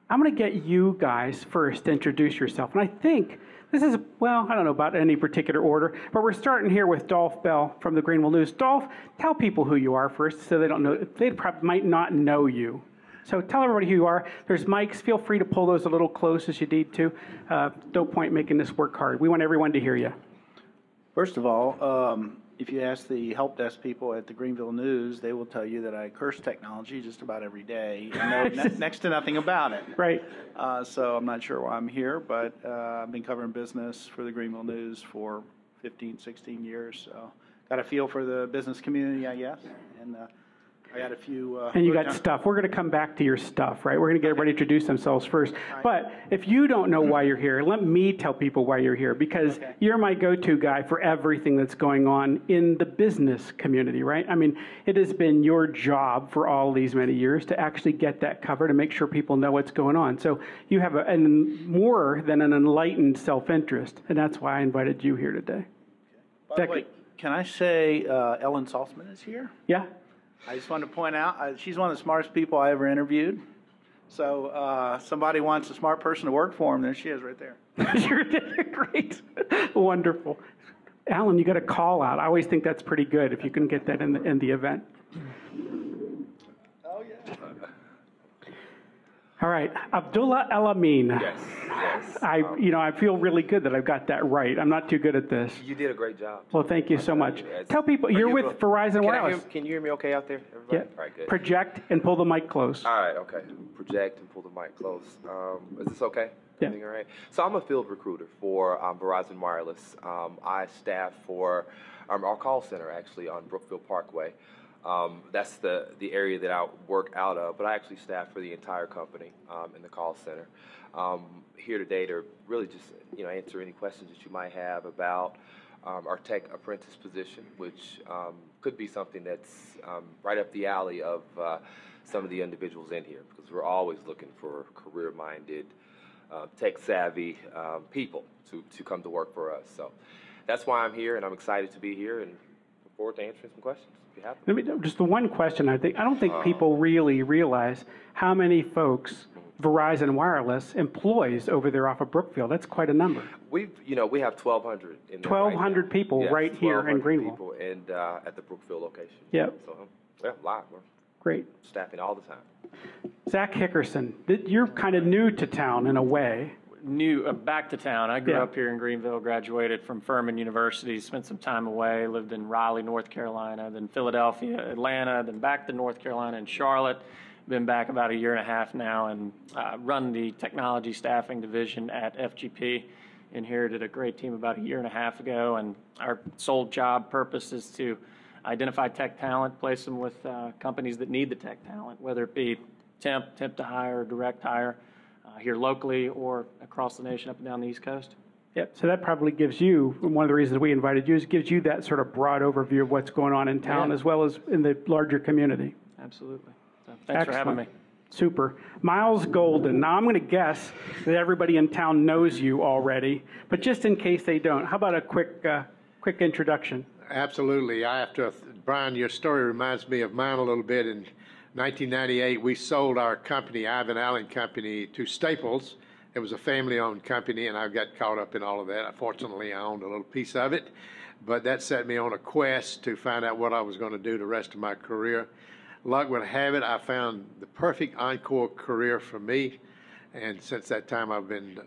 I'm going to get you guys first to introduce yourself. And I think this is, well, I don't know about any particular order, but we're starting here with Dolph Bell from the Greenville News. Dolph, tell people who you are first so they don't know, they might not know you. So tell everybody who you are. There's mics. Feel free to pull those a little close as you need to. No point making this work hard. We want everyone to hear you. First of all, if you ask the help desk people at the Greenville News, they will tell you that I curse technology just about every day and know next to nothing about it. Right. So I'm not sure why I'm here, but I've been covering business for the Greenville News for 15, 16 years. So got a feel for the business community, I guess. And I got a few... and you got stuff. We're going to come back to your stuff, right? We're going to get everybody to introduce themselves first. But if you don't know why you're here, let me tell people why you're here, because you're my go-to guy for everything that's going on in the business community, right? I mean, it has been your job for all these many years to actually get that covered and make sure people know what's going on. So you have more than an enlightened self-interest, and that's why I invited you here today. By the way, can I say Ellen Saltzman is here? Yeah. I just wanted to point out, she's one of the smartest people I ever interviewed. So somebody wants a smart person to work for him, there she is right there. You're great. Wonderful. Alan, you got a call out. I always think that's pretty good if you can get that in the event. Oh, yeah. All right. Abdullah El-Amin. Yes. I feel really good that I've got that right. I'm not too good at this. You did a great job. Well, thank you so much. Tell people, you're with Verizon Wireless. Can you hear me okay out there, everybody? Yeah. All right, good. Project and pull the mic close. All right, okay. Project and pull the mic close. Is this okay? Yeah. Everything all right? So I'm a field recruiter for Verizon Wireless. I staff for our call center, actually, on Brookville Parkway. That's the area that I work out of, but I actually staff for the entire company in the call center. Here today to really just answer any questions that you might have about our tech apprentice position, which could be something that's right up the alley of some of the individuals in here, because we're always looking for career-minded, tech-savvy people to come to work for us. So that's why I'm here, and I'm excited to be here, and look forward to answering some questions. Just the one question, I don't think people really realize how many folks Verizon Wireless employs over there off of Brookfield. That's quite a number. We have 1,200 in there. 1,200 right people right here in Greenville. People and at the Brookfield location. Yep. So yeah, live. We're great. Staffing all the time. Zach Hickerson, you're kind of new to town in a way. Back to town. I grew up here in Greenville, graduated from Furman University, spent some time away, lived in Raleigh, North Carolina, then Philadelphia, Atlanta, then back to North Carolina and Charlotte. Been back about a year and a half now and run the technology staffing division at FGP. Inherited a great team about a year and a half ago, and our sole job purpose is to identify tech talent, place them with companies that need the tech talent, whether it be temp to hire, or direct hire, here locally or across the nation up and down the East Coast. Yep. So that probably gives you, one of the reasons we invited you, is gives you that sort of broad overview of what's going on in town as well as in the larger community. Absolutely. So thanks for having me. Super. Myles Golden. Now I'm going to guess that everybody in town knows you already, but just in case they don't, how about a quick introduction? Absolutely. Brian, your story reminds me of mine a little bit. In 1998, we sold our company, Ivan Allen Company, to Staples. It was a family-owned company, and I got caught up in all of that. Fortunately, I owned a little piece of it, but that set me on a quest to find out what I was going to do the rest of my career. Luck would have it, I found the perfect encore career for me, and since that time, I've been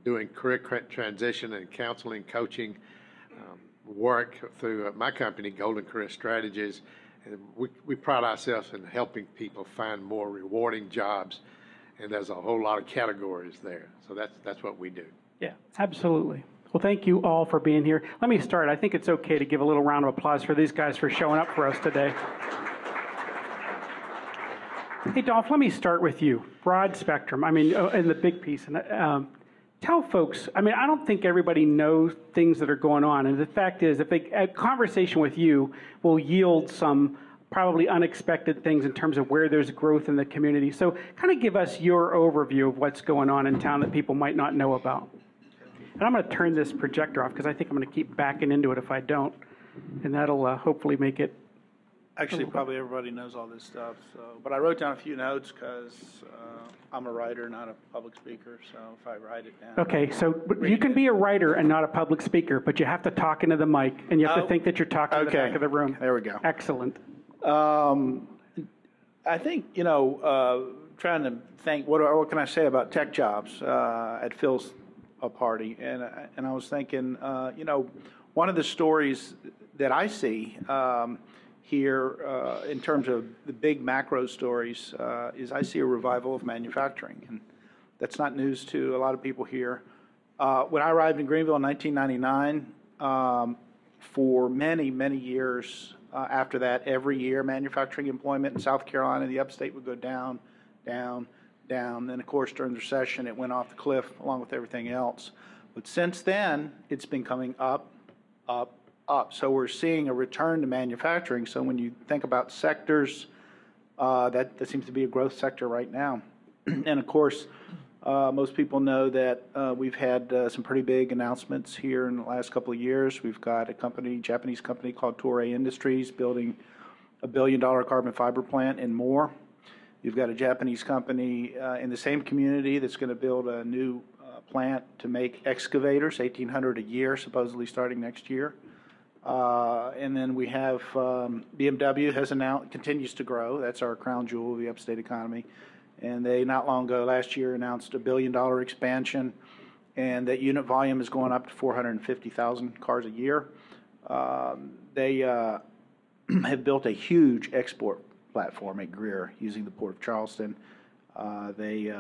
doing career transition and counseling, coaching work through my company, Golden Career Strategies. And we pride ourselves in helping people find more rewarding jobs, and there's a whole lot of categories there. So that's what we do. Yeah, absolutely. Well, thank you all for being here. Let me start. I think it's okay to give a little round of applause for these guys for showing up for us today. Hey, Dolph, let me start with you. Broad spectrum, in the big piece. And tell folks, I don't think everybody knows things that are going on. And the fact is, a conversation with you will yield some probably unexpected things in terms of where there's growth in the community. So kind of give us your overview of what's going on in town that people might not know about. And I'm going to turn this projector off because I think I'm going to keep backing into it if I don't. And that'll hopefully make it Actually, probably everybody knows all this stuff. So, but I wrote down a few notes because I'm a writer, not a public speaker. So if I write it down. Okay, so you can be a writer and not a public speaker, but you have to talk into the mic, and you have to think that you're talking to the back of the room. There we go. Excellent. I think, trying to think, what can I say about tech jobs at Phil's party? And I was thinking, one of the stories that I see here in terms of the big macro stories is I see a revival of manufacturing. And that's not news to a lot of people here. When I arrived in Greenville in 1999, for many, many years after that, every year manufacturing employment in South Carolina, the upstate would go down, down, down. Then, of course, during the recession, it went off the cliff along with everything else. But since then, it's been coming up, up, up. So we're seeing a return to manufacturing. So when you think about sectors, that seems to be a growth sector right now. And, of course, most people know that we've had some pretty big announcements here in the last couple of years. We've got a company, Japanese company called Toray Industries, building a $1 billion carbon fiber plant and more. You've got a Japanese company in the same community that's going to build a new plant to make excavators, 1,800 a year, supposedly starting next year. And then we have BMW has announced, continues to grow. That's our crown jewel of the upstate economy. And they, not long ago, last year, announced a $1 billion expansion, and that unit volume is going up to 450,000 cars a year. They have built a huge export platform at Greer using the Port of Charleston. They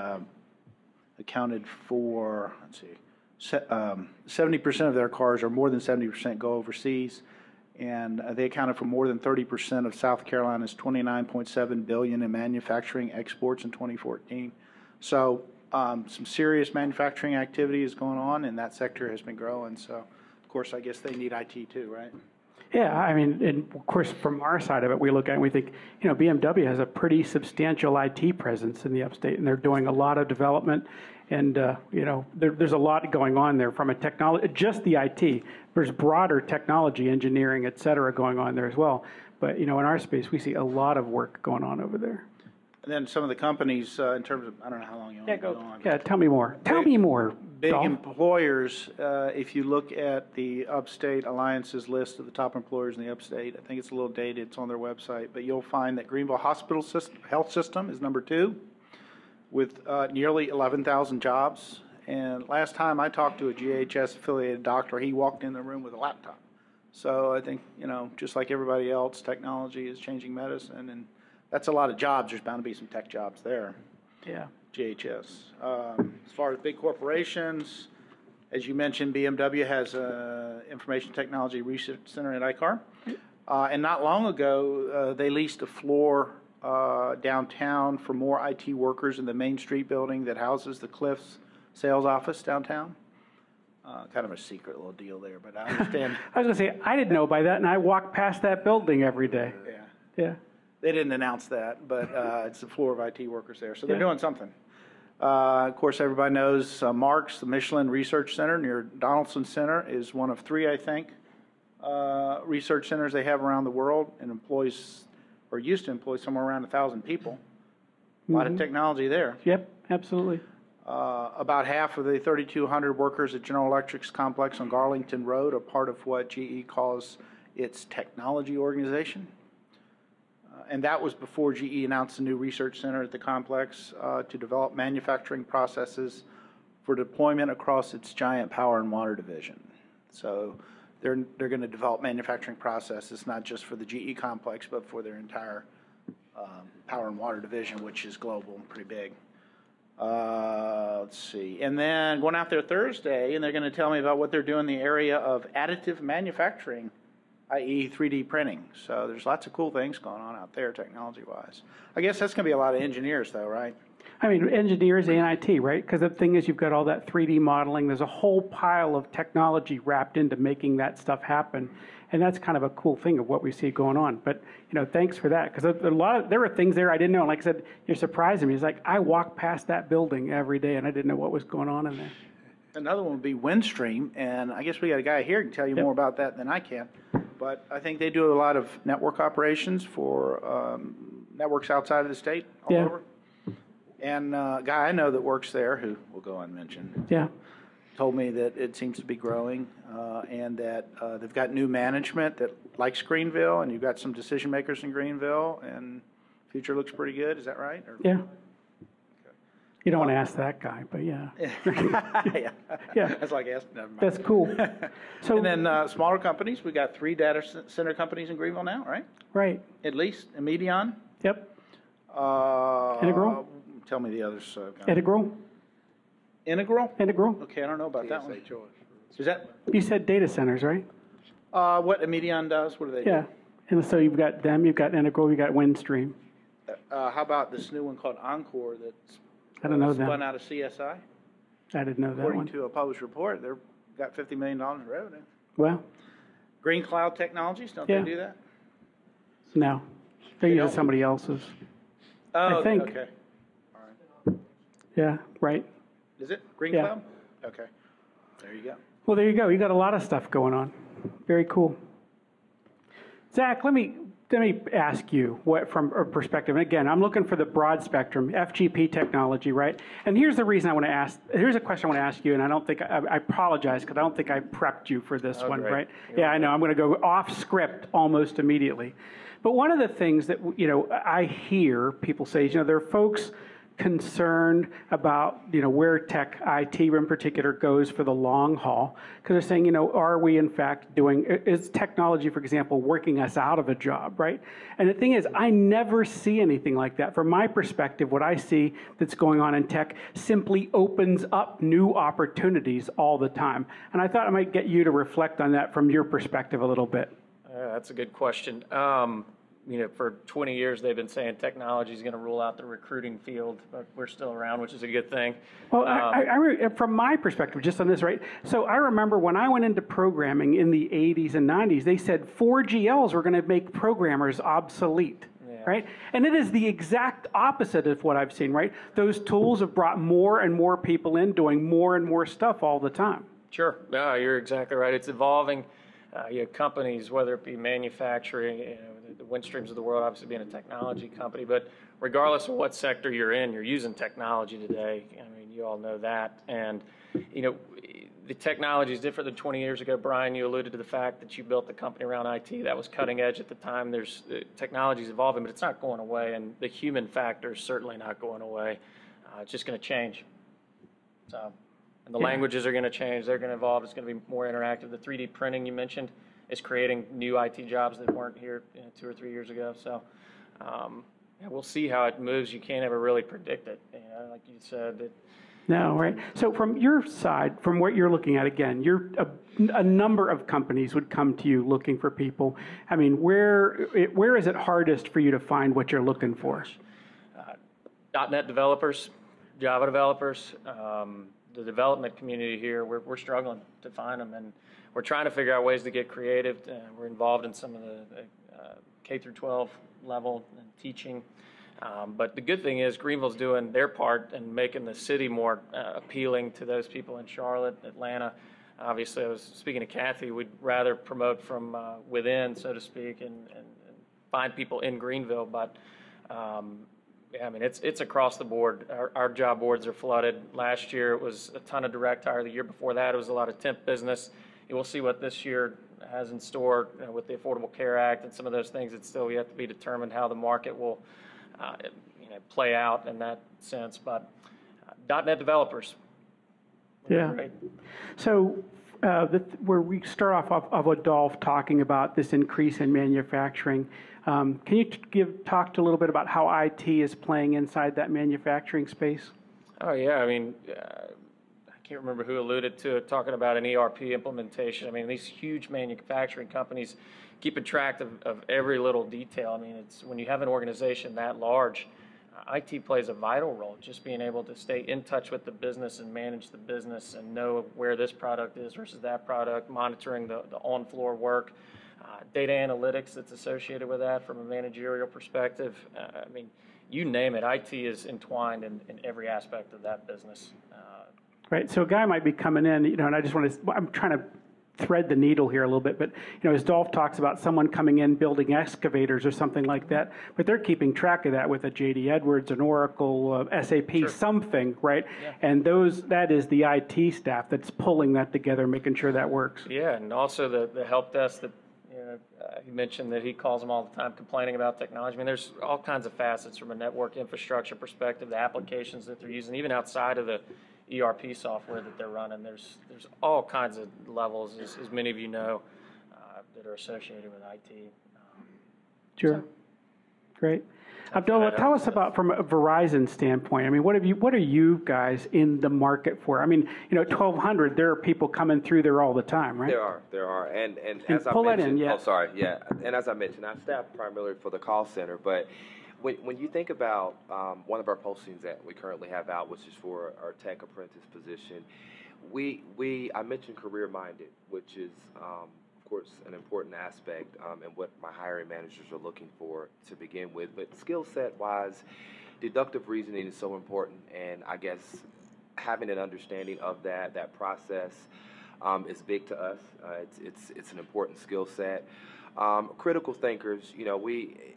accounted for, 70% of their cars, or more than 70%, go overseas. And they accounted for more than 30% of South Carolina's $29.7 billion in manufacturing exports in 2014. So some serious manufacturing activity is going on, and that sector has been growing. So, of course, I guess they need IT too, right? Yeah, I mean, and of course, from our side of it, we look at it and we think, BMW has a pretty substantial IT presence in the upstate, and they're doing a lot of development. And, there's a lot going on there from a technology, just the IT. There's broader technology, engineering, et cetera, going on there as well. But, in our space, we see a lot of work going on over there. And then some of the companies, in terms of, I don't know how long you want to go on. Yeah, tell me more. Tell me more. Big Dolph. employers, if you look at the Upstate Alliance's list of the top employers in the Upstate, I think it's a little dated, it's on their website, but you'll find that Greenville Hospital Health System is number 2 with nearly 11,000 jobs. And last time I talked to a GHS-affiliated doctor, he walked in the room with a laptop. So I think, just like everybody else, technology is changing medicine, and that's a lot of jobs. There's bound to be some tech jobs there. Yeah. GHS. As far as big corporations, as you mentioned, BMW has an Information Technology Research Center at ICAR. And not long ago, they leased a floor downtown for more IT workers in the Main Street building that houses the Cliffs sales office downtown. Kind of a secret little deal there, but I understand. I was going to say, I didn't know by that, and I walk past that building every day. Yeah. Yeah. They didn't announce that, but it's the floor of IT workers there. So they're doing something. Of course, everybody knows Marks, the Michelin Research Center near Donaldson Center, is one of 3, I think, research centers they have around the world, and employs, or used to employ, somewhere around 1,000 people. A lot of technology there. Yep, absolutely. About half of the 3,200 workers at General Electric's complex on Garlington Road are part of what GE calls its technology organization. And that was before GE announced a new research center at the complex to develop manufacturing processes for deployment across its giant power and water division. So they're going to develop manufacturing processes not just for the GE complex, but for their entire power and water division, which is global and pretty big. Let's see. And then going out there Thursday, and they're going to tell me about what they're doing in the area of additive manufacturing, i.e. 3D printing. So there's lots of cool things going on out there technology-wise. I guess that's going to be a lot of engineers, though, right? I mean, engineers and IT, right? Because the thing is, you've got all that 3D modeling. There's a whole pile of technology wrapped into making that stuff happen. And that's kind of a cool thing of what we see going on. But, thanks for that. Because there were things there I didn't know. Like I said, you're surprising me. It's like I walk past that building every day, and I didn't know what was going on in there. Another one would be Windstream. And I guess we got a guy here who can tell you more about that than I can. but I think they do a lot of network operations for networks outside of the state, all over. And a guy I know that works there, who will go unmentioned, told me that it seems to be growing and that they've got new management that likes Greenville, and you've got some decision makers in Greenville, and future looks pretty good. Is that right? Or? Yeah. You don't want to ask that guy, but yeah. Yeah. That's like asking. Never mind. That's cool. So, and then smaller companies. We got 3 data center companies in Greenville now, right? Right. At least. Medion. Yep. Integral. Tell me the others. Integral. Integral. Okay, I don't know about that one. Is that? You said data centers, right? What Medion does? What do they do? Yeah. And so you've got them. You've got Integral. You've got Windstream. How about this new one called Encore that's I don't know spun that. out of CSI? I didn't know that According one. to a published report, they've got $50 million in revenue. Well, Green Cloud Technologies, don't they do that? no. They're They using don't? somebody else's. Oh, I think. okay. All right. Yeah, right. Is it Green Yeah. Cloud? Okay. There you go. Well, there you go. You got a lot of stuff going on. Very cool. Zach, let me ask you what from a perspective. And again, I'm looking for the broad spectrum, FGP technology, right? And here's the reason I want to ask. Here's a question I want to ask you, and I don't think I apologize because I don't think I prepped you for this one, great. right? Yeah, I know. I'm going to go off script almost immediately. But one of the things that I hear people say is, there are folks concerned about where tech IT in particular goes for the long haul, because they're saying are we in fact is technology, for example, working us out of a job, right? And the thing is, I never see anything like that. From my perspective, what I see that's going on in tech simply opens up new opportunities all the time. And I thought I might get you to reflect on that from your perspective a little bit. That's a good question. For 20 years, they've been saying technology is going to rule out the recruiting field, but we're still around, which is a good thing. Well, from my perspective, just on this, right? So I remember when I went into programming in the 80s and 90s, they said 4GLs were going to make programmers obsolete. Right? And it is the exact opposite of what I've seen, right? Those tools have brought more and more people in doing more and more stuff all the time. Sure. No, you're exactly right. It's evolving. Companies, whether it be manufacturing, the Windstreams of the world, obviously being a technology company, but regardless of what sector you're in, you're using technology today. I mean, you all know that. And, the technology is different than 20 years ago. Brian, you alluded to the fact that you built the company around IT. That was cutting edge at the time. Technology is evolving, but it's not going away. And the human factor is certainly not going away. It's just going to change. And the languages are going to change. They're going to evolve. It's going to be more interactive. The 3D printing you mentioned is creating new IT jobs that weren't here 2 or 3 years ago. So we'll see how it moves. You can't ever really predict it. Like you said. No, right. So from your side, from what you're looking at, again, a number of companies would come to you looking for people. I mean, where is it hardest for you to find what you're looking for? .NET developers, Java developers. The development community here, we're struggling to find them, and we're trying to figure out ways to get creative. We're involved in some of the K through 12 level and teaching. But the good thing is Greenville's doing their part and making the city more appealing to those people in Charlotte, Atlanta. Obviously, I was speaking to Kathy, we'd rather promote from within, so to speak, and find people in Greenville. But it's across the board. Our job boards are flooded. Last year it was a ton of direct hire. The year before that it was a lot of temp business. And we'll see what this year has in store with the Affordable Care Act and some of those things. It's still yet to be determined how the market will play out in that sense. But .NET developers. Yeah. Great. So where we start off of Rudolph talking about this increase in manufacturing, can you talk a little bit about how IT is playing inside that manufacturing space? Oh, yeah. I mean, I can't remember who alluded to it, talking about an ERP implementation. I mean, these huge manufacturing companies keeping track of every little detail. I mean, it's when you have an organization that large, IT plays a vital role, just being able to stay in touch with the business and manage the business and know where this product is versus that product, monitoring the on-floor work, data analytics that's associated with that from a managerial perspective. I mean, you name it, IT is entwined in every aspect of that business. Right. So a guy might be coming in, and I just want to, I'm trying to thread the needle here a little bit, but as Dolph talks about someone coming in building excavators or something like that, but they're keeping track of that with a JD Edwards, an Oracle, SAP, something, right? Yeah. And that is the IT staff that's pulling that together, making sure that works. Yeah, and also the help desk that he mentioned that he calls them all the time complaining about technology. I mean, there's all kinds of facets from a network infrastructure perspective, the applications that they're using, even outside of the ERP software that they're running. There's all kinds of levels, as many of you know, that are associated with IT. Sure. Great. Abdullah, tell us about, from a Verizon standpoint, I mean, what are you guys in the market for? I mean, at 1200, there are people coming through there all the time, right? There are. And as I pull that mentioned, in, yeah. Oh, sorry, yeah. And as I mentioned, I staff primarily for the call center, but when you think about one of our postings that we currently have out, which is for our tech apprentice position, I mentioned career-minded, which is, of course, an important aspect and what my hiring managers are looking for to begin with. But skill set-wise, deductive reasoning is so important, and I guess having an understanding of that process is big to us. It's an important skill set. Critical thinkers,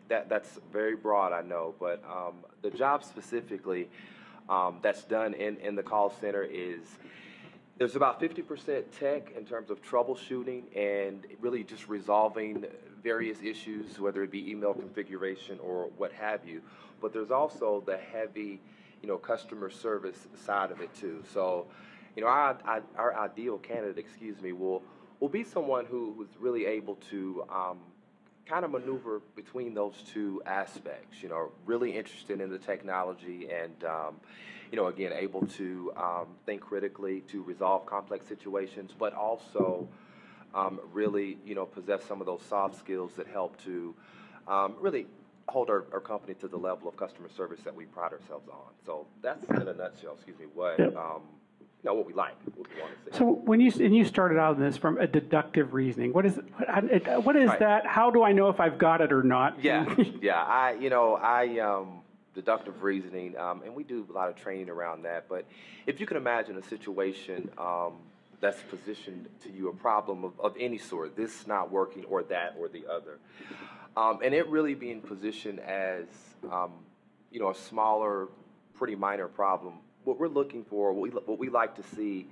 that's very broad, I know, but the job specifically that's done in the call center is there's about 50% tech in terms of troubleshooting and really just resolving various issues, whether it be email configuration or what have you. But there's also the heavy, customer service side of it too. So, our ideal candidate, will be someone who's really able to kind of maneuver between those two aspects, really interested in the technology and, again, able to think critically to resolve complex situations, but also really, possess some of those soft skills that help to really hold our company to the level of customer service that we pride ourselves on. So that's in a nutshell, what what we like, what we want to see. So when you started out in this from a deductive reasoning, what is Right. that? How do I know if I've got it or not? Yeah, deductive reasoning, and we do a lot of training around that. But if you can imagine a situation that's positioned to you, a problem of any sort, this not working or that or the other, and it really being positioned as a smaller, pretty minor problem. What we're looking for, what we like to see,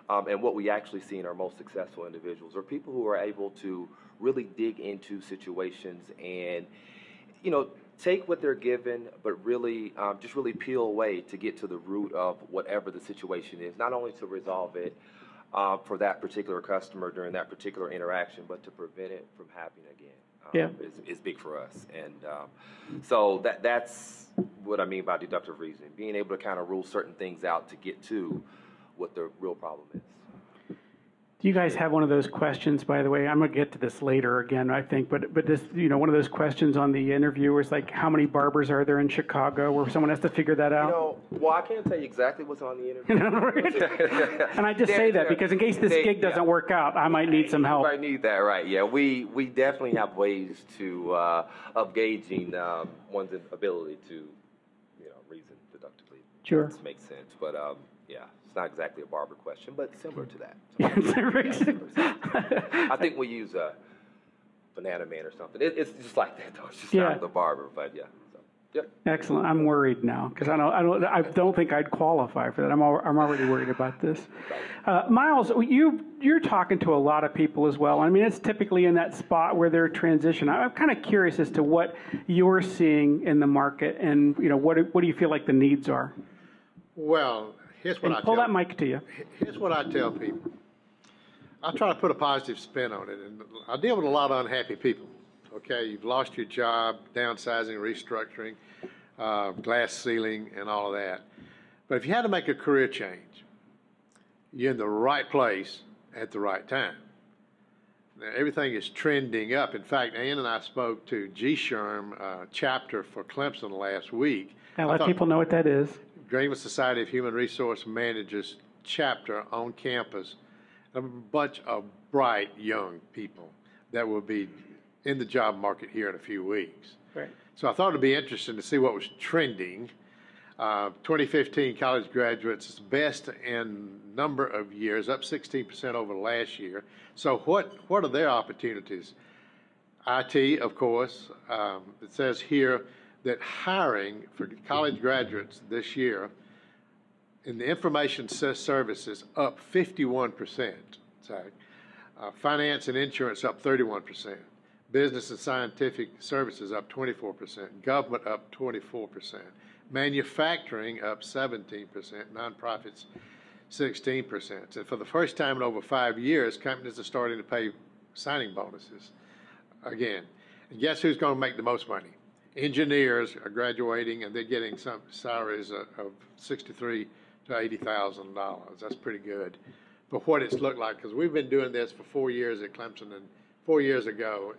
and what we actually see in our most successful individuals are people who are able to really dig into situations and, take what they're given, but really just really peel away to get to the root of whatever the situation is, not only to resolve it for that particular customer during that particular interaction, but to prevent it from happening again. Is big for us. And so that's what I mean by deductive reasoning, being able to kind of rule certain things out to get to what the real problem is. Do you guys have one of those questions, by the way? I'm going to get to this later again, I think, but this, one of those questions on the interview is like, how many barbers are there in Chicago, where someone has to figure that out? Well, I can't tell you exactly what's on the interview. And I just say that because in case this gig doesn't work out, I might need some help. You might need that, right? Yeah, we definitely have ways of gauging one's ability to, reason deductively. Sure. This makes sense, but it's not exactly a barber question, but similar to that. I think we use a Banana Man or something. It's just like that, though. It's just not the barber, but yeah. So, yep. Excellent. I'm worried now because I don't think I'd qualify for that. I'm already worried about this. Myles, you're talking to a lot of people as well. I mean, it's typically in that spot where they're transitioning. I'm kind of curious as to what you're seeing in the market, and what do you feel like the needs are? Well, here's what pull that mic to you. Here's what I tell people. I try to put a positive spin on it, and I deal with a lot of unhappy people. Okay, you've lost your job, downsizing, restructuring, glass ceiling, and all of that. But if you had to make a career change, you're in the right place at the right time. Now, everything is trending up. In fact, Ann and I spoke to GSATC chapter for Clemson last week. Now, let people know what that is. Greenville Society of Human Resource Managers chapter on campus, a bunch of bright young people that will be in the job market here in a few weeks. Right. So I thought it'd be interesting to see what was trending. 2015 college graduates, best in number of years, up 16% over last year. So what are their opportunities? IT, of course. It says here that hiring for college graduates this year in the information services up 51%. Finance and insurance up 31%. Business and scientific services up 24%. Government up 24%. Manufacturing up 17%. Nonprofits 16%. And for the first time in over 5 years, companies are starting to pay signing bonuses again. And guess who's going to make the most money? Engineers are graduating and they're getting some salaries of $63,000 to $80,000. That's pretty good for what it's looked like, because we've been doing this for 4 years at Clemson, and 4 years ago,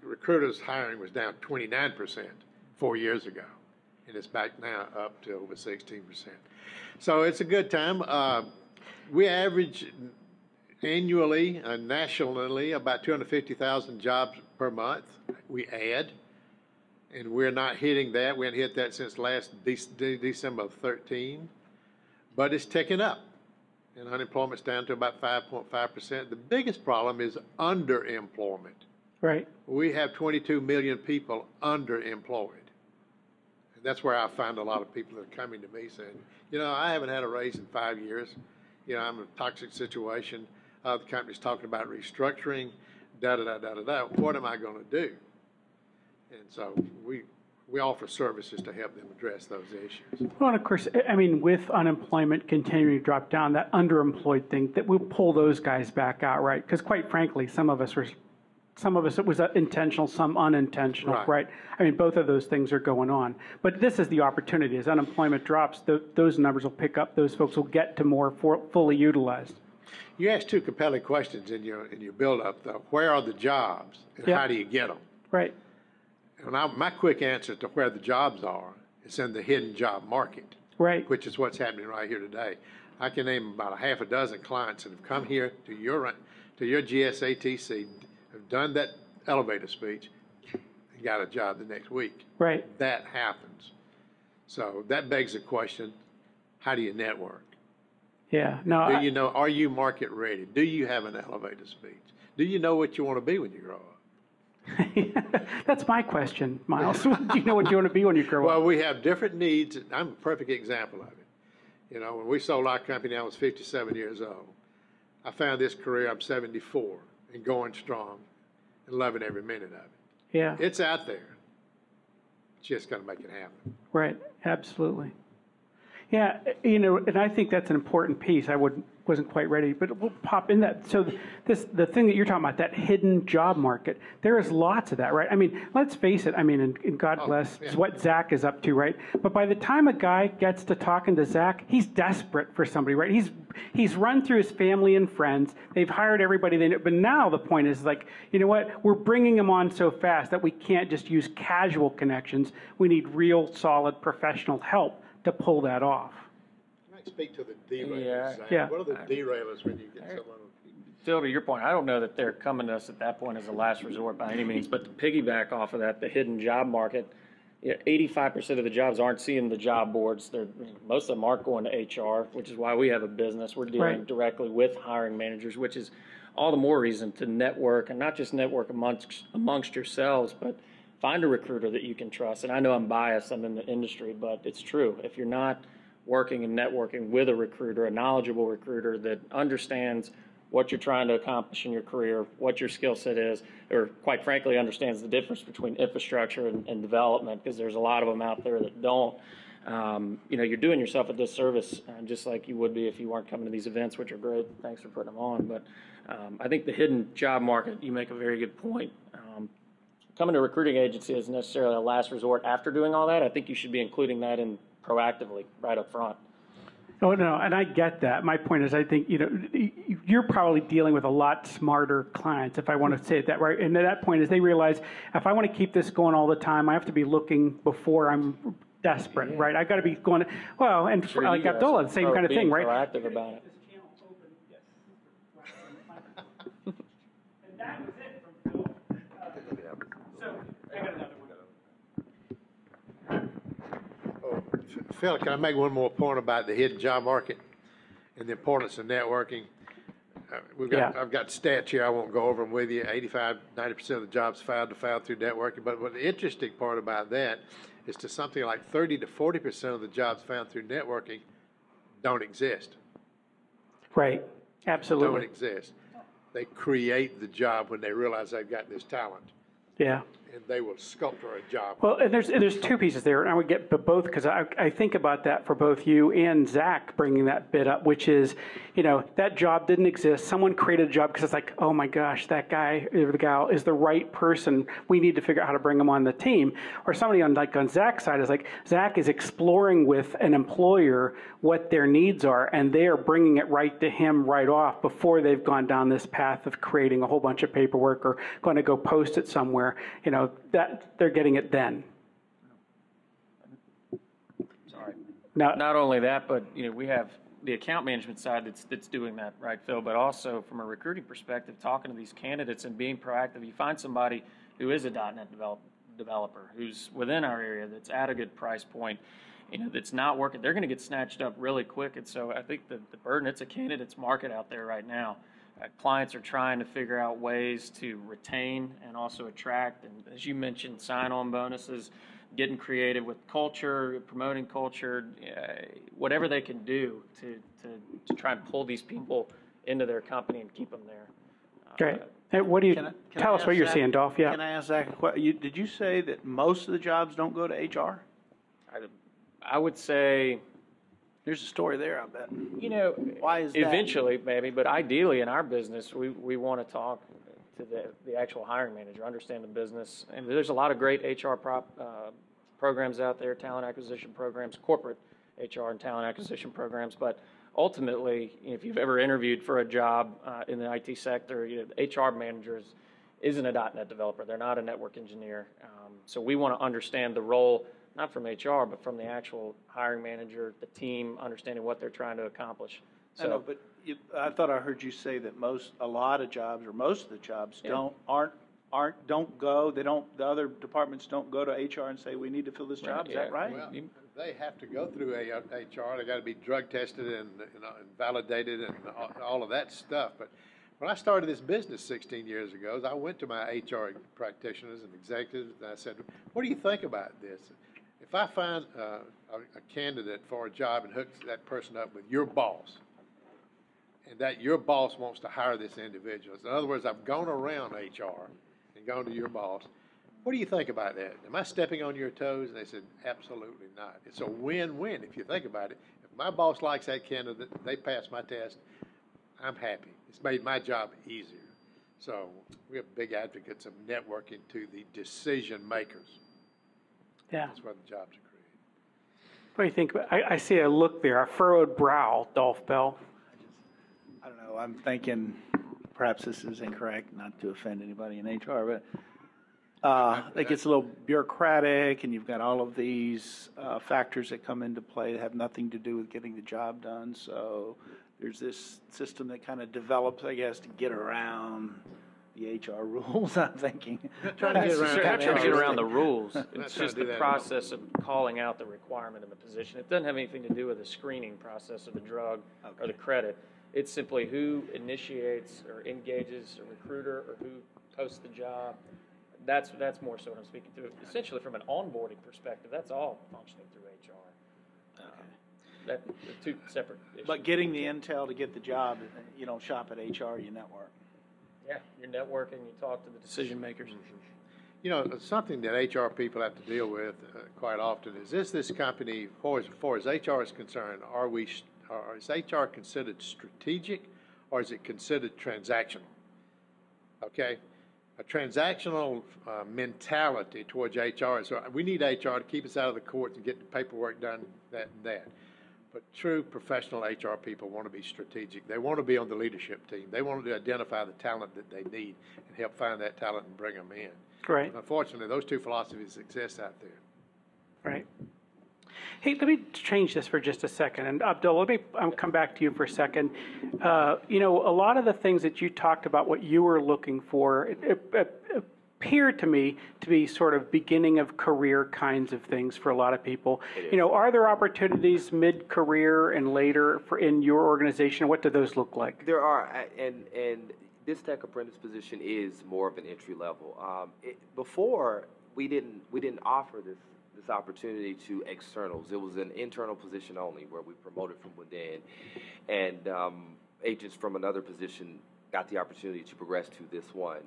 recruiters hiring was down 29% 4 years ago, and it's back now up to over 16%. So it's a good time. We average annually and nationally about 250,000 jobs per month we add, and we're not hitting that. We haven't hit that since last December of 13, but it's ticking up. And unemployment's down to about 5.5%. The biggest problem is underemployment. Right. We have 22 million people underemployed. And that's where I find a lot of people that are coming to me saying, you know, I haven't had a raise in 5 years. You know, I'm in a toxic situation. The company's talking about restructuring, da-da-da-da-da-da. What am I going to do? And so we offer services to help them address those issues. Well, and of course, I mean, with unemployment continuing to drop down, that underemployed thing, that we'll pull those guys back out, right? Because quite frankly, some of us it was intentional, some unintentional, right? I mean, both of those things are going on. But this is the opportunity. As unemployment drops, those numbers will pick up. Those folks will get to more fully utilized. You asked two compelling questions in your build-up, though. Where are the jobs, and how do you get them? Right. And my quick answer to where the jobs are is in the hidden job market, right? Which is what's happening right here today. I can name about a half a dozen clients that have come here to your GSATC, have done that elevator speech, and got a job the next week. Right. That happens. So that begs the question: how do you network? Yeah. No. Do you know? Are you market ready? Do you have an elevator speech? Do you know what you want to be when you grow up? That's my question, Myles. Do you know what you want to be when you grow up? Well, we have different needs. I'm a perfect example of it. You know, when we sold our company, I was 57 years old. I found this career, I'm 74, and going strong and loving every minute of it. Yeah. It's out there. Just got to make it happen. Right. Absolutely. Yeah, you know, and I think that's an important piece. I wasn't quite ready, but we'll pop in that. So the thing that you're talking about, that hidden job market, there is lots of that, right? I mean, let's face it. I mean, and God bless what Zach is up to, right? But by the time a guy gets to talking to Zach, he's desperate for somebody, right? He's run through his family and friends. They've hired everybody they know. But now the point is, like, you know what? We're bringing them on so fast that we can't just use casual connections. We need real, solid, professional help to pull that off. Can I speak to the derailers? Yeah. Yeah. What are the derailers when you get someone? Phil, to your point, I don't know that they're coming to us at that point as a last resort by any means, but to piggyback off of that, the hidden job market, 85% of the jobs aren't seeing the job boards. Most of them aren't going to HR, which is why we have a business. We're dealing directly with hiring managers, which is all the more reason to network, and not just network amongst yourselves, but find a recruiter that you can trust. And I know I'm biased, I'm in the industry, but it's true. If you're not working and networking with a recruiter, a knowledgeable recruiter that understands what you're trying to accomplish in your career, what your skill set is, or quite frankly understands the difference between infrastructure and development, because there's a lot of them out there that don't, you know, you're doing yourself a disservice, just like you would be if you weren't coming to these events, which are great. Thanks for putting them on. But I think the hidden job market, you make a very good point. Coming to a recruiting agency isn't necessarily a last resort after doing all that. I think you should be including that in proactively right up front. Oh, no, and I get that. My point is, I think, you know, you're probably dealing with a lot smarter clients, if I want to say it that right. And at that point is they realize, if I want to keep this going all the time, I have to be looking before I'm desperate, right? I got to be going, well, and Sure, like Abdullah, the same kind of thing, right? Proactive about it. And that was it from Phil. So I got another one. Phil, can I make one more point about the hidden job market? and the importance of networking. I've got stats here. I won't go over them with you. 85, 90% of the jobs found through networking. But what the interesting part about that is to something like 30 to 40% of the jobs found through networking don't exist. Right. Absolutely. Don't exist. They create the job when they realize they've got this talent. Yeah. And they will sculpture a job. Well, and there's two pieces there, and I would get both because I think about that for both you and Zach bringing that bit up, which is, that job didn't exist. Someone created a job because it's like, oh my gosh, that guy or the gal is the right person. We need to figure out how to bring him on the team. Or somebody on Zach's side is like, Zach is exploring with an employer what their needs are, and they are bringing it right to him right off before they've gone down this path of creating a whole bunch of paperwork or going to go post it somewhere. That they're getting it then. Sorry. Now, not only that, but we have the account management side that's doing that, right, Phil? But also from a recruiting perspective, talking to these candidates and being proactive. You find somebody who is a .NET developer who's within our area that's at a good price point, that's not working. They're going to get snatched up really quick. And so I think the burden, it's a candidate's market out there right now. Clients are trying to figure out ways to retain and also attract, and as you mentioned, sign-on bonuses, getting creative with culture, promoting culture, whatever they can do to try and pull these people into their company and keep them there. Great. Hey, what do you tell us what you're seeing, Dolph? Yeah. Can I ask Zach a question? Did you say that most of the jobs don't go to HR? I would say. There's a story there, I bet. Why is that? Eventually, maybe, but ideally in our business, we want to talk to the actual hiring manager, understand the business. And there's a lot of great HR programs out there, talent acquisition programs, corporate HR and talent acquisition programs. But ultimately, if you've ever interviewed for a job in the IT sector, the HR manager isn't a .NET developer. They're not a network engineer. So we want to understand the role, not from HR, but from the actual hiring manager, the team, understanding what they're trying to accomplish. So, I know, but I thought I heard you say that a lot of jobs, or most of the jobs, don't go. The other departments don't go to HR and say we need to fill this job. Is that right? Well, they have to go through HR. They got to be drug tested and validated and all of that stuff. But when I started this business 16 years ago, I went to my HR practitioners and executives and I said, "What do you think about this? If I find a candidate for a job and hook that person up with your boss, and that your boss wants to hire this individual," in other words, I've gone around HR and gone to your boss, "What do you think about that? Am I stepping on your toes?" And they said, "Absolutely not." It's a win-win if you think about it. If my boss likes that candidate, they pass my test, I'm happy. It's made my job easier. So we have big advocates of networking to the decision makers. Yeah. That's where the jobs are created. What do you think? I see a look there, a furrowed brow, Dolph Bell. I don't know. I'm thinking perhaps this is incorrect, not to offend anybody in HR, but it gets a little bureaucratic, and you've got all of these factors that come into play that have nothing to do with getting the job done. So there's this system that kind of develops, I guess, to get around the HR rules, I'm thinking. Trying to get around the rules. It's just the process of calling out the requirement of the position. It doesn't have anything to do with the screening process of the drug or the credit. It's simply who initiates or engages a recruiter or who posts the job. That's more so what I'm speaking to. Essentially, from an onboarding perspective, that's all functioning through HR. They're two separate issues. But getting the intel to get the job, you don't shop at HR, you network. Yeah, you're networking, you talk to the decision makers. Something that HR people have to deal with quite often is this company, as far as HR is concerned, is HR considered strategic or is it considered transactional? Okay? A transactional mentality towards HR is we need HR to keep us out of the courts and get the paperwork done, that and that. But true professional HR people want to be strategic. They want to be on the leadership team. They want to identify the talent that they need and help find that talent and bring them in. Right. But unfortunately, those two philosophies exist out there. Right. Hey, let me change this for just a second. And Abdullah, let me come back to you for a second. A lot of the things that you talked about, what you were looking for, appear to me to be sort of beginning of career kinds of things for a lot of people. You know, are there opportunities mid-career and later in your organization? What do those look like? There are, and this tech apprentice position is more of an entry level. Before, we didn't offer this opportunity to externals. It was an internal position only, where we promoted from within, and agents from another position got the opportunity to progress to this one.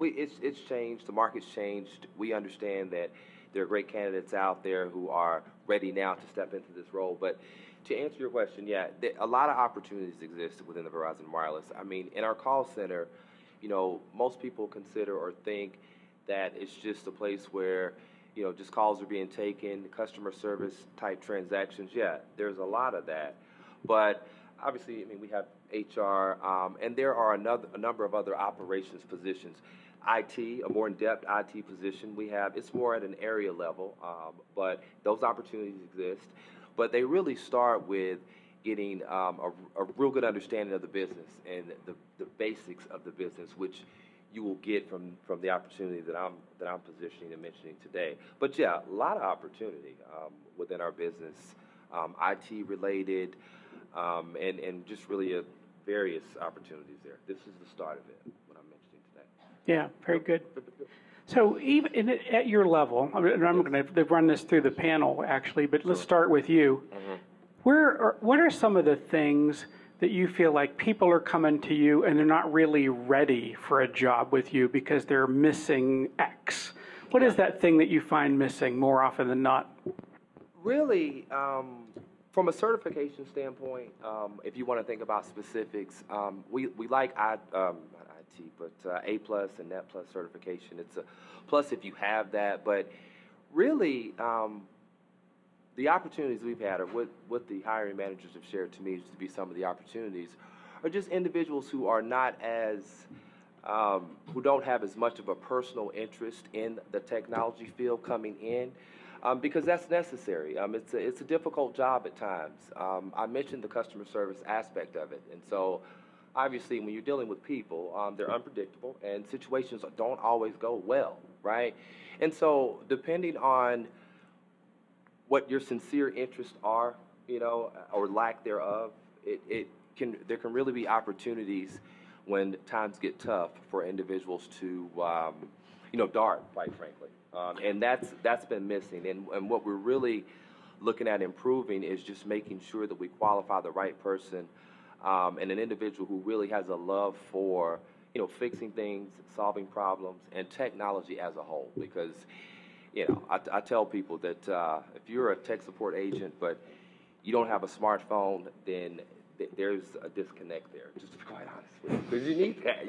It's changed. The market's changed. We understand that there are great candidates out there who are ready now to step into this role. But to answer your question, yeah, a lot of opportunities exist within the Verizon Wireless. I mean, in our call center, you know, most people consider or think that it's just a place where, you know, just calls are being taken, customer service type transactions. Yeah, there's a lot of that. But obviously, I mean, we have HR, and there are a number of other operations positions. IT, a more in-depth IT position we have, it's more at an area level, but those opportunities exist. But they really start with getting a real good understanding of the business and the basics of the business, which you will get from the opportunity that I'm positioning and mentioning today. But yeah, a lot of opportunity within our business, IT related, and just really various opportunities there. This is the start of it, what I'm mentioning today. Yeah, very good. So even at your level, and I'm going to run this through the panel actually, but let's start with you. What are some of the things that you feel like people are coming to you and they're not really ready for a job with you because they're missing X? What is that thing that you find missing more often than not? Really, from a certification standpoint, if you want to think about specifics, we like not IT, but A+ and Net+ certification. It's a plus if you have that, but really, the opportunities we've had, or what the hiring managers have shared to me is to be some of the opportunities, are just individuals who are not as, who don't have as much of a personal interest in the technology field coming in, because that's necessary. It's a difficult job at times. I mentioned the customer service aspect of it, and so obviously when you're dealing with people, they're unpredictable, and situations don't always go well, right? And so depending on what your sincere interests are, you know, or lack thereof, there can really be opportunities when times get tough for individuals to, you know, dart, quite frankly. And that's been missing. And what we're really looking at improving is just making sure that we qualify the right person, and an individual who really has a love for, you know, fixing things, solving problems, and technology as a whole. Because, you know, I tell people that if you're a tech support agent but you don't have a smartphone, then there's a disconnect there, just to be quite honest with you. Because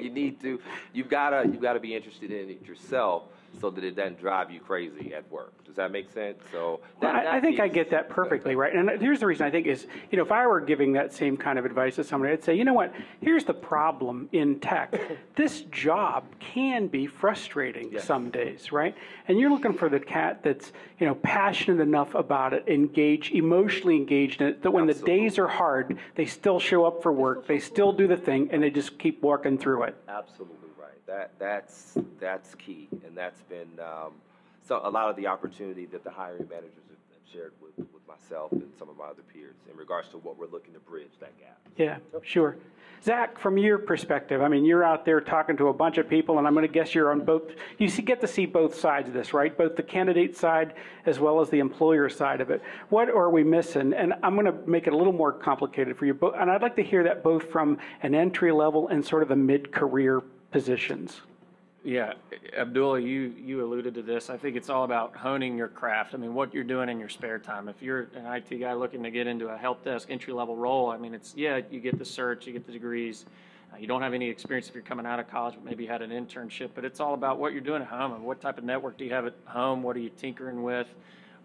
you need that. You've got to be interested in it yourself so that it doesn't drive you crazy at work. Does that make sense? So I think I get that perfectly, right? And here's the reason I think is, you know, if I were giving that same kind of advice to somebody, I'd say, you know what, here's the problem in tech. This job can be frustrating some days, right? And you're looking for the cat that's, you know, passionate enough about it, emotionally engaged in it, that when the days are hard, they still show up for work, they still do the thing, and they just keep working through it. Absolutely right. That's key, and that's been so a lot of the opportunity that the hiring managers have shared with myself and some of my other peers in regards to what we're looking to bridge that gap. Yeah, sure. Zach, from your perspective, I mean, you're out there talking to a bunch of people, and I'm going to guess you're on both. Get to see both sides of this, right? Both the candidate side as well as the employer side of it. What are we missing? And I'm going to make it a little more complicated for you. And I'd like to hear that both from an entry level and sort of the mid-career positions. Yeah, Abdullah, you alluded to this. I think it's all about honing your craft. I mean, what you're doing in your spare time. If you're an IT guy looking to get into a help desk entry-level role, I mean, you get the certs, you get the degrees. You don't have any experience if you're coming out of college, but maybe you had an internship. But it's all about what you're doing at home and what type of network do you have at home? What are you tinkering with?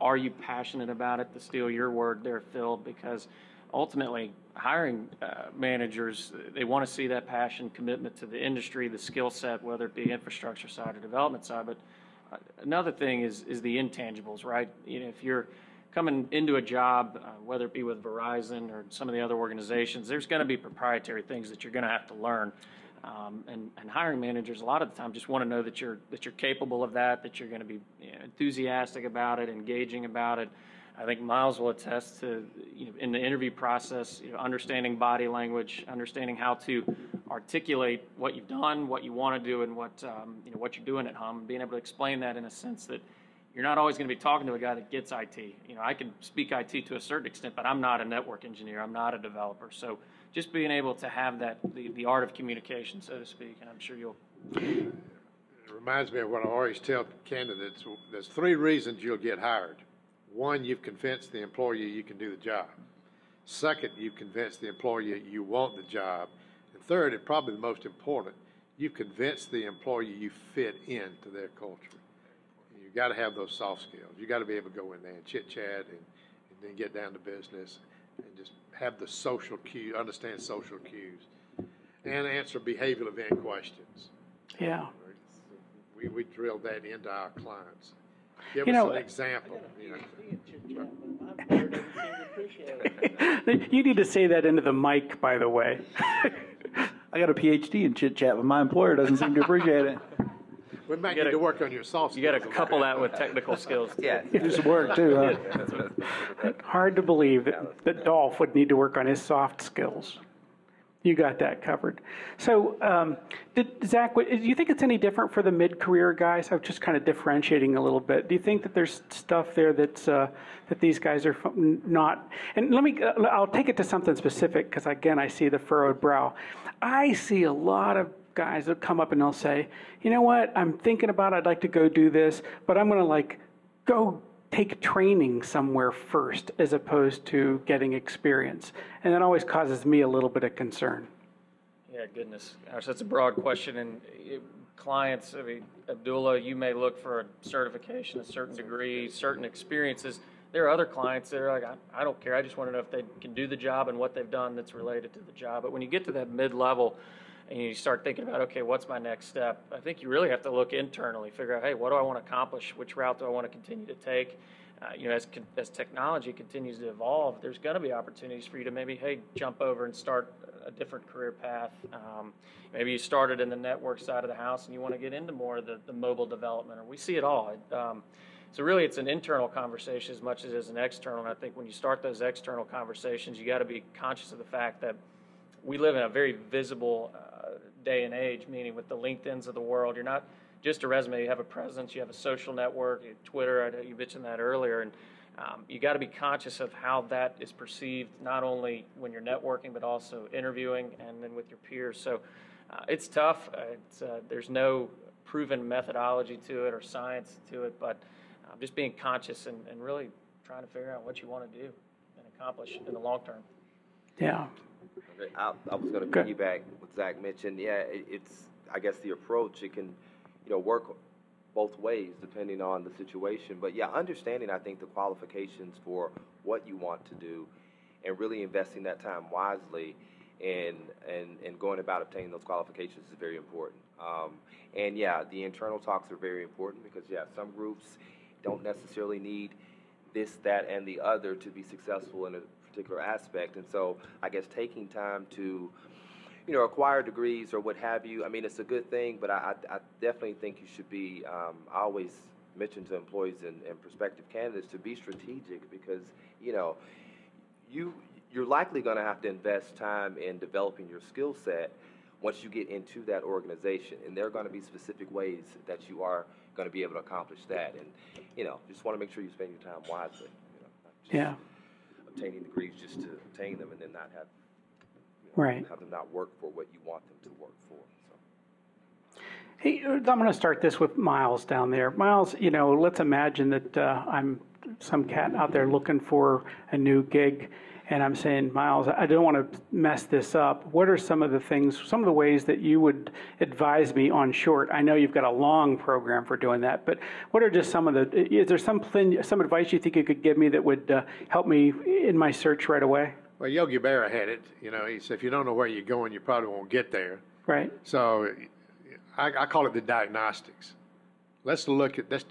Are you passionate about it? To steal your word there, Phil, because ultimately, hiring managers, they want to see that passion, commitment to the industry, the skill set, whether it be infrastructure side or development side. But another thing is the intangibles, right? You know, if you're coming into a job, whether it be with Verizon or some of the other organizations, there's going to be proprietary things that you're going to have to learn. And hiring managers a lot of the time just want to know that you're capable of that you're going to be enthusiastic about it, engaging about it. I think Myles will attest to, in the interview process, understanding body language, understanding how to articulate what you've done, what you want to do, and what you're doing at home, and being able to explain that in a sense that you're not always going to be talking to a guy that gets IT. I can speak IT to a certain extent, but I'm not a network engineer. I'm not a developer. So just being able to have that, the art of communication, so to speak, and I'm sure you'll. It reminds me of what I always tell candidates. There's 3 reasons you'll get hired. 1, you've convinced the employer you can do the job. 2nd, you've convinced the employer you want the job. And 3rd, and probably the most important, you've convinced the employer you fit into their culture. You've got to have those soft skills. You've got to be able to go in there and chit-chat and then get down to business and just have the social cues, understand social cues, and answer behavioral event questions. Yeah. We drill that into our clients. Give us an example. You need to say that into the mic, by the way. I got a PhD in chit chat, but my employer doesn't seem to appreciate it. We might need to work on your soft skills. You got to couple that with technical skills. Yeah. Do some work too, huh? Hard to believe that Dolph would need to work on his soft skills. You got that covered. So, Zach, do you think it's any different for the mid-career guys? I'm just kind of differentiating a little bit. Do you think that there's stuff there that's that these guys are not? And I'll take it to something specific because again, I see the furrowed brow. I see a lot of guys that come up and they'll say, you know what, I'm thinking about it, I'd like to go do this, but I'm going to go take training somewhere first as opposed to getting experience. And that always causes me a little bit of concern. Yeah, goodness. Gosh, that's a broad question. And clients, Abdullah, you may look for a certification, a certain degree, certain experiences. There are other clients that are like, I don't care. I just want to know if they can do the job and what they've done that's related to the job. But when you get to that mid-level, and you start thinking about, okay, what's my next step? I think you really have to look internally, figure out, hey, what do I want to accomplish? Which route do I want to continue to take? As technology continues to evolve, there's going to be opportunities for you to maybe, hey, jump over and start a different career path. Maybe you started in the network side of the house and you want to get into more of the mobile development, or we see it all. So really it's an internal conversation as much as it is an external, and I think when you start those external conversations, you got to be conscious of the fact that we live in a very visible day and age, meaning with the LinkedIns of the world, you're not just a resume, you have a presence, you have a social network, Twitter, you mentioned that earlier, and you got to be conscious of how that is perceived, not only when you're networking, but also interviewing and then with your peers. So it's tough. There's no proven methodology to it or science to it, but just being conscious and really trying to figure out what you want to do and accomplish in the long term. Yeah. I was going to piggyback what Zach mentioned. Yeah, it's I guess the approach, it can work both ways depending on the situation. But yeah, understanding I think the qualifications for what you want to do and really investing that time wisely and going about obtaining those qualifications is very important. And yeah, the internal talks are very important because some groups don't necessarily need this, that, and the other to be successful in a particular aspect. And so I guess taking time to acquire degrees or what have you, I mean, it's a good thing, but I definitely think you should be, I always mention to employees and prospective candidates to be strategic because, you're likely going to have to invest time in developing your skill set once you get into that organization. And there are going to be specific ways that you are going to be able to accomplish that. And, just want to make sure you spend your time wisely. Not just obtaining degrees just to obtain them and then not have have them not work for what you want them to work for. So. Hey, I'm going to start this with Myles down there. Myles, let's imagine that I'm some cat out there looking for a new gig, and I'm saying, Myles, I don't want to mess this up. What are some of the ways that you would advise me on short? I know you've got a long program for doing that, but what are just is there some advice you think you could give me that would help me in my search right away? Well, Yogi Berra had it. He said, if you don't know where you're going, you probably won't get there. Right. So I call it the diagnostics. let's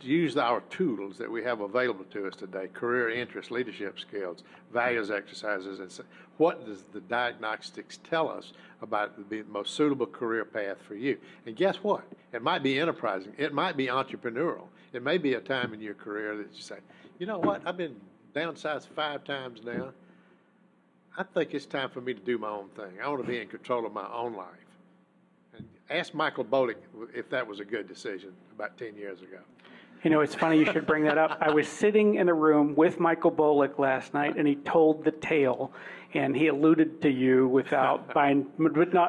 use our tools that we have available to us today, career interest, leadership skills, values exercises, and what does the diagnostics tell us about the most suitable career path for you? And guess what? It might be enterprising. It might be entrepreneurial. It may be a time in your career that you say, you know what, I've been downsized 5 times now. I think it's time for me to do my own thing. I want to be in control of my own life. And ask Michael Bolick if that was a good decision about 10 years ago. You know, it's funny you should bring that up. I was sitting in a room with Michael Bolick last night, and he told the tale, and he alluded to you not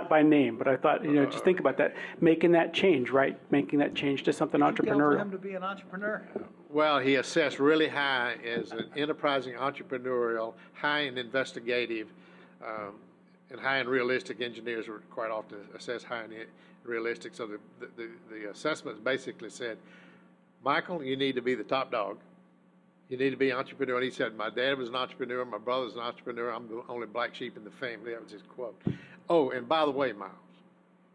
by name, but I thought, you know, just think about that, making that change, right? Making that change to something entrepreneurial. For him to be an entrepreneur. Well, he assessed really high as an enterprising entrepreneurial, high in investigative, and high in realistic. Engineers are quite often assessed high in realistic. So the assessments basically said, Michael, you need to be the top dog. You need to be an entrepreneur. And he said, my dad was an entrepreneur, my brother's an entrepreneur, I'm the only black sheep in the family. That was his quote. Oh, and by the way, Myles,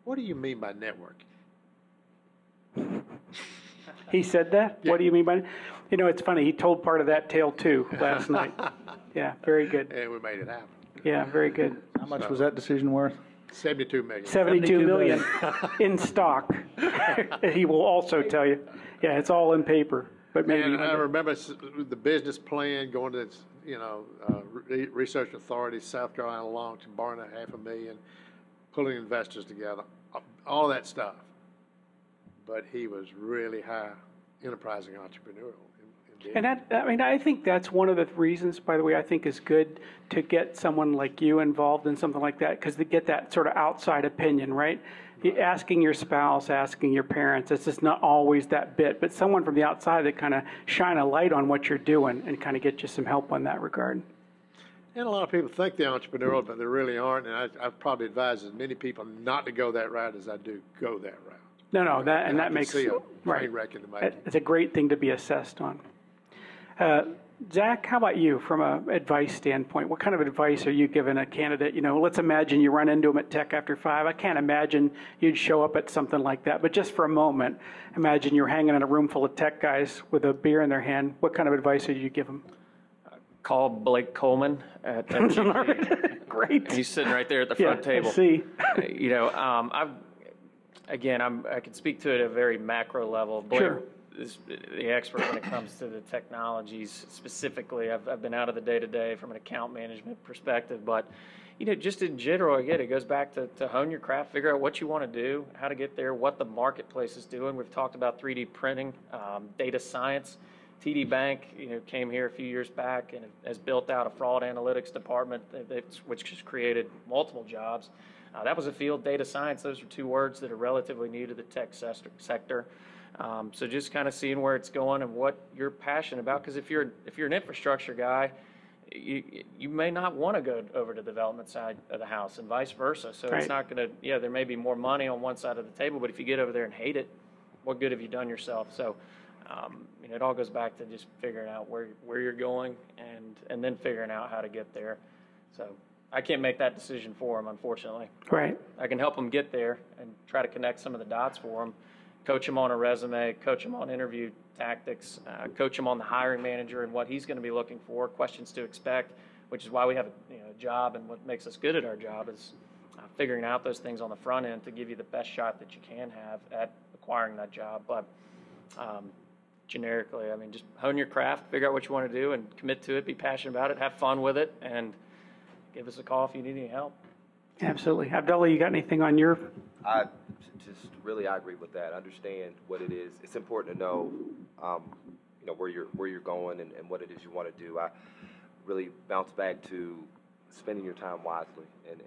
what do you mean by networking? He said that? Yeah. What do you mean by, you know, it's funny, he told part of that tale too last night. Yeah, very good. And we made it happen. Yeah, very good. How much was that decision worth? $72 million. 72 million in stock. He will also tell you. Yeah, it's all in paper, but maybe. And I remember the business plan going to, research authorities, South Carolina along to borrowing $500,000, pulling investors together, all that stuff. But he was really high, enterprising entrepreneurial. And I think that's one of the reasons, by the way, I think is good to get someone like you involved in something like that, because they get that sort of outside opinion, right? Asking your spouse, asking your parents, it's just not always that bit, but someone from the outside that kind of shine a light on what you're doing and kind of get you some help on that regard. And a lot of people think they're entrepreneurial, but they really aren't, and I've probably advised as many people not to go that route as I do go that route. No, that makes see a right. train wreck in the making. It's a great thing to be assessed on. Zach, how about you from an advice standpoint? What kind of advice are you giving a candidate? You know, let's imagine you run into them at Tech After 5. I can't imagine you'd show up at something like that, but just for a moment, imagine you're hanging in a room full of tech guys with a beer in their hand. What kind of advice would you give them? Call Blake Coleman at FGP. Great. He's sitting right there at the front table. I see. You know, I can speak to it at a very macro level. Blake Sure. is the expert when it comes to the technologies specifically. I've been out of the day-to-day from an account management perspective, but you know, just in general, again, it goes back to hone your craft, figure out what you want to do, how to get there, what the marketplace is doing. We've talked about 3D printing, data science. TD Bank, you know, came here a few years back and has built out a fraud analytics department, which has created multiple jobs. That was a field, data science. Those are 2 words that are relatively new to the tech sector. So just kind of seeing where it's going and what you're passionate about. Because if you're an infrastructure guy, you may not want to go over to the development side of the house, and vice versa. So Right. it's not going to. There may be more money on one side of the table, but if you get over there and hate it, what good have you done yourself? So. It all goes back to just figuring out where you're going and then figuring out how to get there. So I can't make that decision for them, unfortunately. Right. I can help them get there and try to connect some of the dots for them, coach them on a resume, coach them on interview tactics, coach them on the hiring manager and what he's going to be looking for, questions to expect, which is why we have a job, and what makes us good at our job is figuring out those things on the front end to give you the best shot that you can have at acquiring that job. But generically, just hone your craft, figure out what you want to do, and commit to it, be passionate about it, have fun with it, and give us a call if you need any help. Absolutely. Abdullah, you got anything on your? I agree with that. Understand what it is. It's important to know, where you're going and what it is you want to do. I really bounce back to spending your time wisely and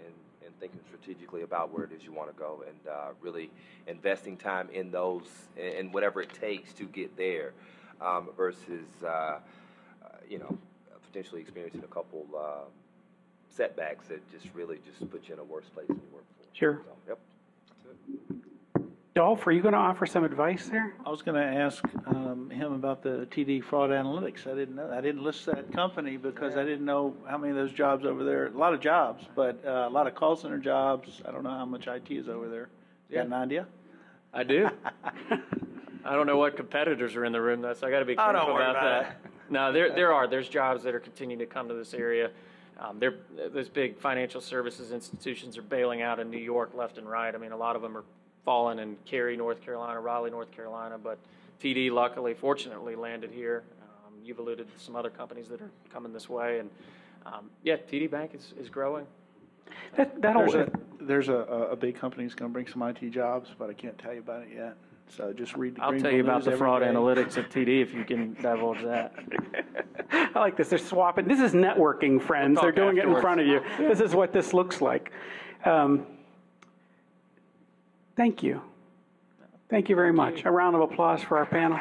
thinking strategically about where it is you want to go, and really investing time in those and whatever it takes to get there, versus potentially experiencing a couple setbacks that just put you in a worse place than you were before. Sure. So, yep. That's it. Dolph, are you going to offer some advice there? I was going to ask him about the TD Fraud Analytics. I didn't know. I didn't list that company because I didn't know how many of those jobs over there. A lot of jobs, but a lot of call center jobs. I don't know how much IT is over there. You got an idea? I do. I don't know what competitors are in the room, though, so I got to be careful don't worry about about that. No, there's jobs that are continuing to come to this area. Those big financial services institutions are bailing out in New York left and right. I mean, a lot of them are falling in Cary, North Carolina, Raleigh, North Carolina, but TD, luckily, fortunately, landed here. You've alluded to some other companies that are coming this way, and yeah, TD Bank is growing. There's a big company that's going to bring some IT jobs, but I can't tell you about it yet. So just read the I'll Greenville tell you about News the every fraud day. analytics at TD if you can divulge that. I like this. They're swapping. This is networking, friends. We'll They're talk doing it in afterwards. front of you. This is what this looks like. Thank you. Thank you very much. A round of applause for our panel.